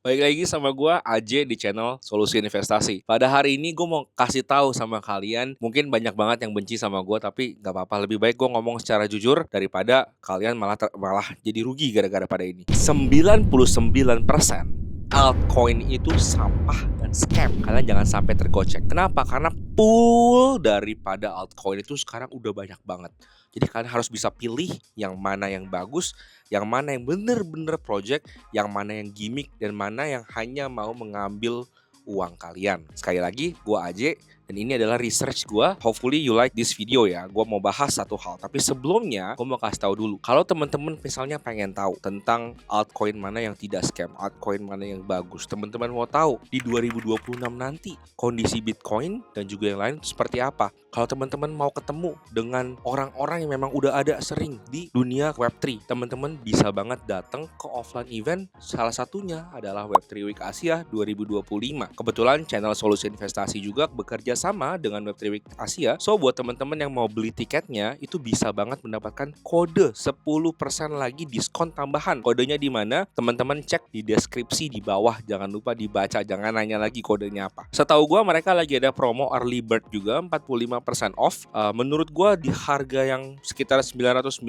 Balik lagi sama gue AJ di channel Solusi Investasi. Pada hari ini gue mau kasih tahu sama kalian, mungkin banyak banget yang benci sama gue, tapi gak apa-apa, lebih baik gue ngomong secara jujur daripada kalian malah jadi rugi gara-gara pada ini. 99% altcoin itu sampah dan scam. Kalian jangan sampai tergocek. Kenapa? Karena pool daripada altcoin itu sekarang udah banyak banget. Jadi kalian harus bisa pilih yang mana yang bagus, yang mana yang bener-bener project, yang mana yang gimmick, dan mana yang hanya mau mengambil uang kalian. Sekali lagi, gue AJ, dan ini adalah research gue. Hopefully you like this video ya. Gue mau bahas satu hal, tapi sebelumnya gue mau kasih tahu dulu. Kalau teman-teman misalnya pengen tahu tentang altcoin mana yang tidak scam, altcoin mana yang bagus, teman-teman mau tahu di 2026 nanti kondisi Bitcoin dan juga yang lain seperti apa. Kalau teman-teman mau ketemu dengan orang-orang yang memang udah ada sering di dunia Web3, teman-teman bisa banget datang ke offline event. Salah satunya adalah Web3 Week Asia 2025. Kebetulan channel Solusi Investasi juga bekerja sama dengan Web3 Week Asia. So buat teman-teman yang mau beli tiketnya, itu bisa banget mendapatkan kode 10% lagi diskon tambahan. Kodenya di mana? Teman-teman cek di deskripsi di bawah. Jangan lupa dibaca, jangan nanya lagi kodenya apa. Setahu gua mereka lagi ada promo early bird juga 45% off. Menurut gua di harga yang sekitar 990.000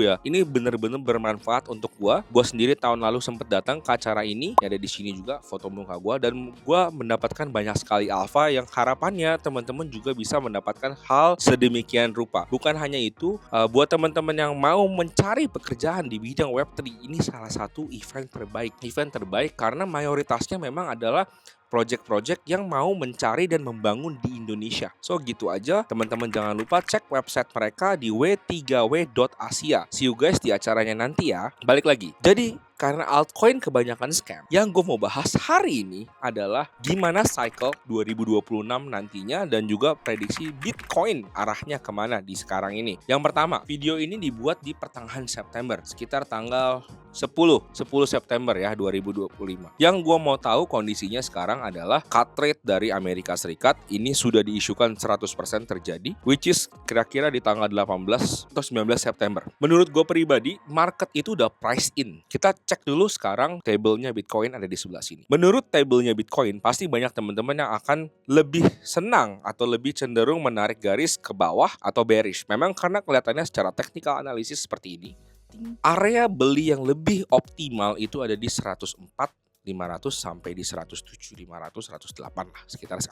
ya. Ini bener-bener bermanfaat untuk gua. Gua sendiri tahun lalu sempat datang ke acara ini. Ada di sini juga foto muka gua, dan gua mendapatkan banyak sekali alpha yang harapannya teman-teman juga bisa mendapatkan hal sedemikian rupa. Bukan hanya itu, buat teman-teman yang mau mencari pekerjaan di bidang Web3, ini salah satu event terbaik. Event terbaik karena mayoritasnya memang adalah project-project yang mau mencari dan membangun di Indonesia. So gitu aja, teman-teman jangan lupa cek website mereka di w3w.asia. See you guys di acaranya nanti ya. Balik lagi. Jadi karena altcoin kebanyakan scam, yang gue mau bahas hari ini adalah gimana cycle 2026 nantinya dan juga prediksi Bitcoin arahnya kemana di sekarang ini. Yang pertama, video ini dibuat di pertengahan September, sekitar tanggal 10 September ya 2025. Yang gue mau tahu kondisinya sekarang adalah cut rate dari Amerika Serikat ini sudah diisukan 100% terjadi, which is kira-kira di tanggal 18 atau 19 September. Menurut gue pribadi, market itu udah price in. Kita cek dulu sekarang tablenya Bitcoin ada di sebelah sini. Menurut tablenya Bitcoin, pasti banyak teman-teman yang akan lebih senang atau lebih cenderung menarik garis ke bawah atau bearish. Memang karena kelihatannya secara technical analysis seperti ini. Area beli yang lebih optimal itu ada di 104.500 sampai di 107.500, 108 lah,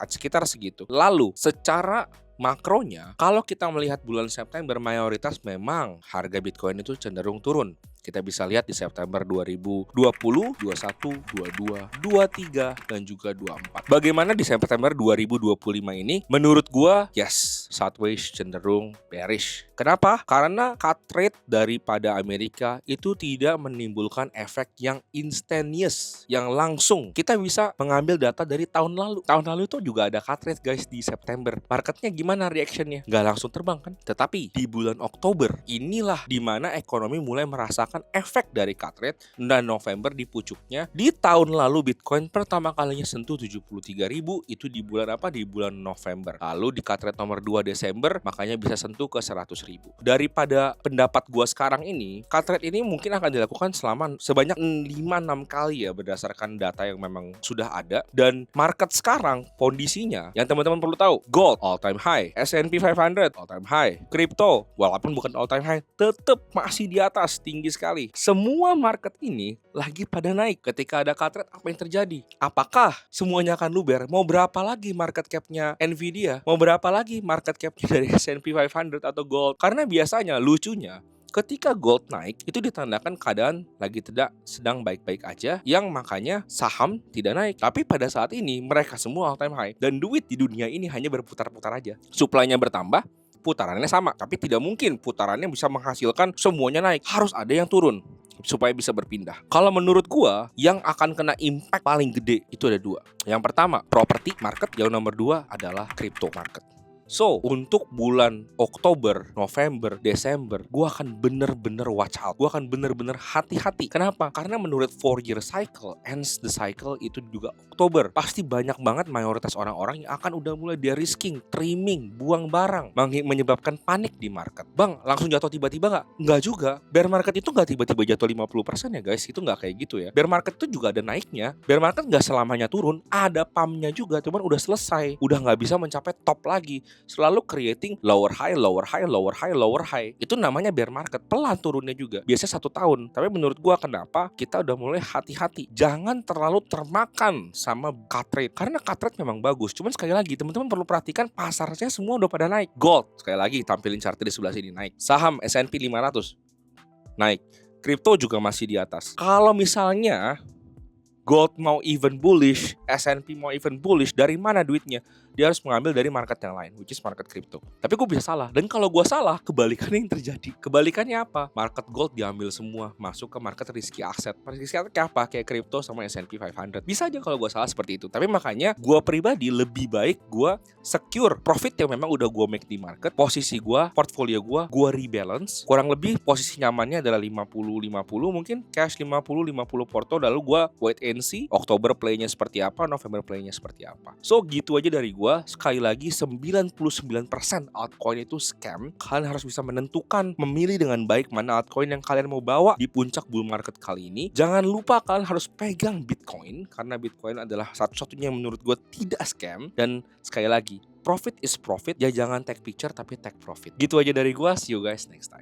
sekitar segitu. Lalu secara makronya, kalau kita melihat bulan September, mayoritas memang harga Bitcoin itu cenderung turun. Kita bisa lihat di September 2020, 21, 22, 23, dan juga 24. Bagaimana di September 2025 ini? Menurut gua, yes, sideways cenderung bearish. Kenapa? Karena cut rate daripada Amerika itu tidak menimbulkan efek yang instantaneous, yang langsung. Kita bisa mengambil data dari tahun lalu. Tahun lalu itu juga ada cut rate guys di September. Marketnya gimana reactionnya? Nggak langsung terbang kan? Tetapi di bulan Oktober, inilah dimana ekonomi mulai merasakan efek dari cut rate, dan November di pucuknya. Di tahun lalu Bitcoin pertama kalinya sentuh 73.000 itu di bulan apa? Di bulan November. Lalu di cut rate nomor 2 Desember makanya bisa sentuh ke 100.000. Daripada pendapat gua sekarang ini, cut rate ini mungkin akan dilakukan selama sebanyak 5-6 kali ya berdasarkan data yang memang sudah ada. Dan market sekarang kondisinya yang teman-teman perlu tahu, gold all time high, S&P 500 all time high, crypto walaupun bukan all time high tetap masih di atas, tinggi sekali. Semua market ini lagi pada naik. Ketika ada cut rate, apa yang terjadi? Apakah semuanya akan luber? Mau berapa lagi market cap-nya Nvidia? Mau berapa lagi market cap-nya dari S&P 500 atau gold? Karena biasanya lucunya ketika gold naik itu ditandakan keadaan lagi tidak sedang baik-baik aja, yang makanya saham tidak naik. Tapi pada saat ini mereka semua all time high, dan duit di dunia ini hanya berputar-putar aja. Supply-nya bertambah, putarannya sama, tapi tidak mungkin putarannya bisa menghasilkan semuanya naik. Harus ada yang turun supaya bisa berpindah. Kalau menurut gua, yang akan kena impact paling gede itu ada dua. Yang pertama, property market. Yang nomor dua adalah crypto market. So, untuk bulan Oktober, November, Desember, gue akan bener-bener watch out. Gue akan bener-bener hati-hati. Kenapa? Karena menurut 4-year cycle, ends the cycle itu juga Oktober. Pasti banyak banget mayoritas orang-orang yang akan udah mulai de-risking, trimming, buang barang, menyebabkan panik di market. Bang, langsung jatuh tiba-tiba nggak? Nggak juga. Bear market itu nggak tiba-tiba jatuh 50% ya guys. Itu nggak kayak gitu ya. Bear market itu juga ada naiknya. Bear market nggak selamanya turun. Ada pumpnya juga, cuman udah selesai. Udah nggak bisa mencapai top lagi. Selalu creating lower high, lower high, lower high, lower high. Itu namanya bear market. Pelan turunnya juga. Biasanya 1 tahun. Tapi menurut gua kenapa kita udah mulai hati-hati. Jangan terlalu termakan sama cut rate. Karena cut rate memang bagus. Cuman sekali lagi teman-teman perlu perhatikan pasarnya semua udah pada naik. Gold, sekali lagi tampilin chartnya di sebelah sini naik. Saham S&P 500 naik. Kripto juga masih di atas. Kalau misalnya gold mau even bullish, S&P mau even bullish, dari mana duitnya? Dia harus mengambil dari market yang lain, which is market crypto. Tapi gue bisa salah. Dan kalau gue salah, kebalikannya yang terjadi. Kebalikannya apa? Market gold diambil semua, masuk ke market risky asset. Risky asset kayak apa? Kayak crypto sama S&P 500. Bisa aja kalau gue salah seperti itu. Tapi makanya gue pribadi lebih baik gue secure profit yang memang udah gue make di market. Posisi gue, portfolio gue rebalance. Kurang lebih posisi nyamannya adalah 50-50, mungkin cash 50-50 porto. Lalu gue wait and see Oktober playnya seperti apa, November playnya seperti apa. So gitu aja dari gue. Sekali lagi 99% altcoin itu scam. Kalian harus bisa menentukan, memilih dengan baik mana altcoin yang kalian mau bawa di puncak bull market kali ini. Jangan lupa kalian harus pegang Bitcoin, karena Bitcoin adalah satu-satunya yang menurut gue tidak scam. Dan sekali lagi, profit is profit. Ya jangan take picture tapi take profit. Gitu aja dari gue. See you guys next time.